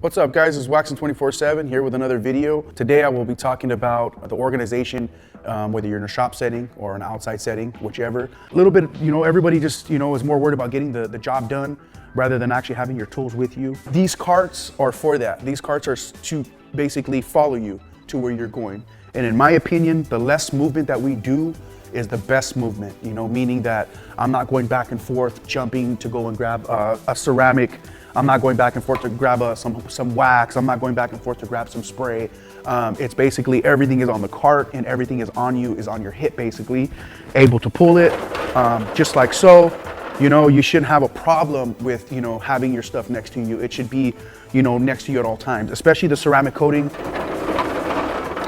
What's up guys, it's Waxin 24/7 here with another video. Today I will be talking about the organization, whether you're in a shop setting or an outside setting, whichever. A little bit, everybody just, is more worried about getting the job done rather than actually having your tools with you. These carts are for that. These carts are to basically follow you to where you're going. And in my opinion, the less movement that we do is the best movement, meaning that I'm not going back and forth, jumping to go and grab a ceramic. I'm not going back and forth to grab some wax. I'm not going back and forth to grab some spray. It's basically everything is on the cart and everything is on you, is on your hip basically, able to pull it just like so. You shouldn't have a problem with, having your stuff next to you. It should be, next to you at all times, especially the ceramic coating.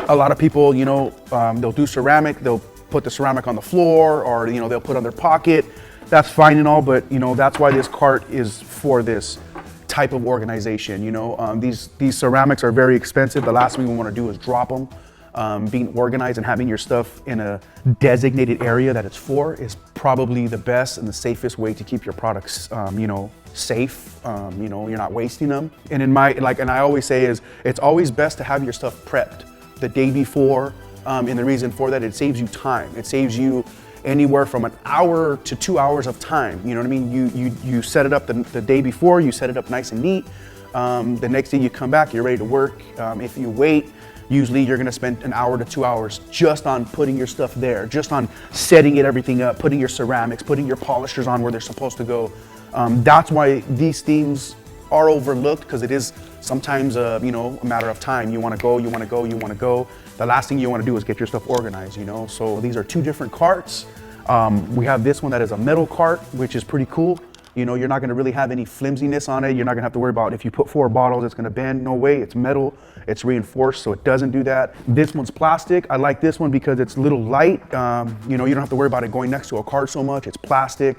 A lot of people, they'll do ceramic, they'll put the ceramic on the floor or, they'll put it on their pocket. That's fine and all, but that's why this cart is for this type of organization. These ceramics are very expensive. The last thing we want to do is drop them. Being organized and having your stuff in a designated area that it's for is probably the best and the safest way to keep your products, safe. You're not wasting them. And and I always say is it's always best to have your stuff prepped the day before. And the reason for that, it saves you time. It saves you anywhere from an hour to 2 hours of time. You know what I mean? You set it up the day before, you set it up nice and neat. The next day you come back, you're ready to work. If you wait, usually you're gonna spend an hour to 2 hours just on putting your stuff there, just on setting everything up, putting your ceramics, putting your polishers on where they're supposed to go. That's why these things are overlooked, because it is sometimes a matter of time. You wanna go, you wanna go, you wanna go. The last thing you wanna do is get your stuff organized, So these are two different carts. We have this one that is a metal cart, which is pretty cool. You're not gonna really have any flimsiness on it. You're not gonna have to worry about if you put 4 bottles, it's gonna bend. No way, it's metal, it's reinforced, so it doesn't do that. This one's plastic. I like this one because it's a little light. You don't have to worry about it going next to a cart so much. It's plastic.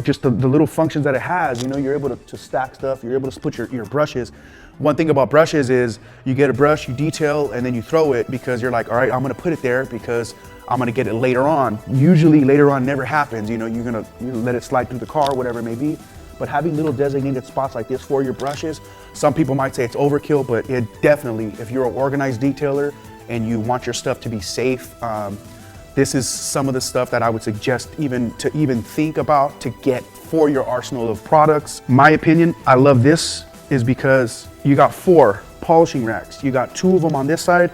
Just the little functions that it has, you're able to stack stuff, you're able to put your brushes. One thing about brushes is you get a brush, you detail, and then you throw it because you're like, all right, I'm gonna put it there because I'm gonna get it later on. Usually later on never happens, you're gonna let it slide through the car, whatever it may be. But having little designated spots like this for your brushes, some people might say it's overkill, but it definitely, if you're an organized detailer and you want your stuff to be safe, this is some of the stuff that I would suggest even think about to get for your arsenal of products. My opinion, I love this is because you got 4 polishing racks. You got 2 of them on this side.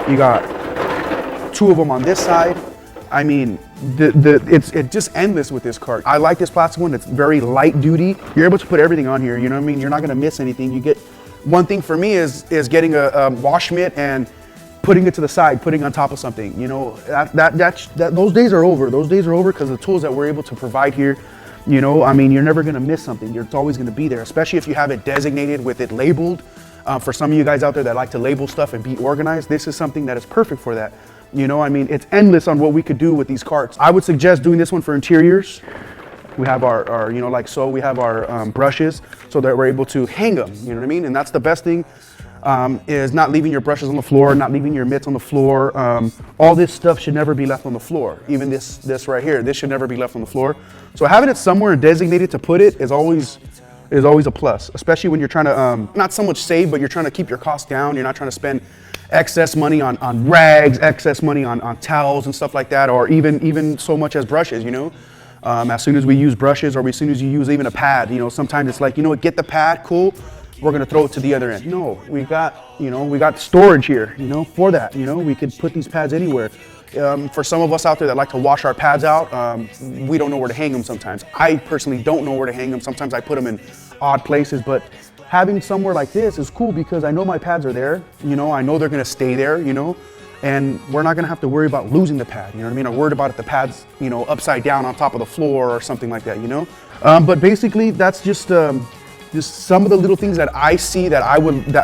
You got 2 of them on this side. I mean, it's just endless with this cart. I like this plastic one. It's very light duty. You're able to put everything on here. You know what I mean? You're not gonna miss anything. You get one thing for me is getting a wash mitt and putting it to the side, putting on top of something. Those days are over. Those days are over because the tools that we're able to provide here, I mean, you're never gonna miss something. It's always gonna be there, especially if you have it designated with it labeled. For some of you guys out there that like to label stuff and be organized, this is something that is perfect for that. I mean, it's endless on what we could do with these carts. I would suggest doing this one for interiors. We have our like so, we have our brushes so that we're able to hang them, you know what I mean? And that's the best thing. Is not leaving your brushes on the floor, not leaving your mitts on the floor. All this stuff should never be left on the floor. Even this right here, this should never be left on the floor. So having it somewhere designated to put it is always a plus, especially when you're trying to, not so much save, but you're trying to keep your costs down. You're not trying to spend excess money on rags, excess money on towels and stuff like that, or even so much as brushes, As soon as we use brushes or as soon as you use even a pad, sometimes it's like, get the pad, cool. We're gonna throw it to the other end. No, we got storage here, for that. We could put these pads anywhere. For some of us out there that like to wash our pads out, we don't know where to hang them sometimes. I personally don't know where to hang them. Sometimes I put them in odd places, but having somewhere like this is cool because I know my pads are there. I know they're gonna stay there, and we're not gonna have to worry about losing the pad. You know what I mean? Or worried about if the pad's, upside down on top of the floor or something like that, But basically, that's just some of the little things that I see that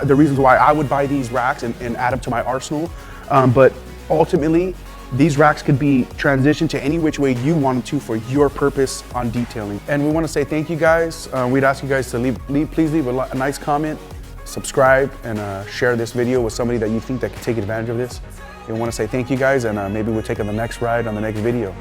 the reasons why I would buy these racks and add them to my arsenal. But ultimately, these racks could be transitioned to any which way you want them to for your purpose on detailing. And we want to say thank you guys. We'd ask you guys to please leave a nice comment, subscribe, and share this video with somebody that you think that could take advantage of this. We want to say thank you guys, and maybe we'll take on the next ride on the next video.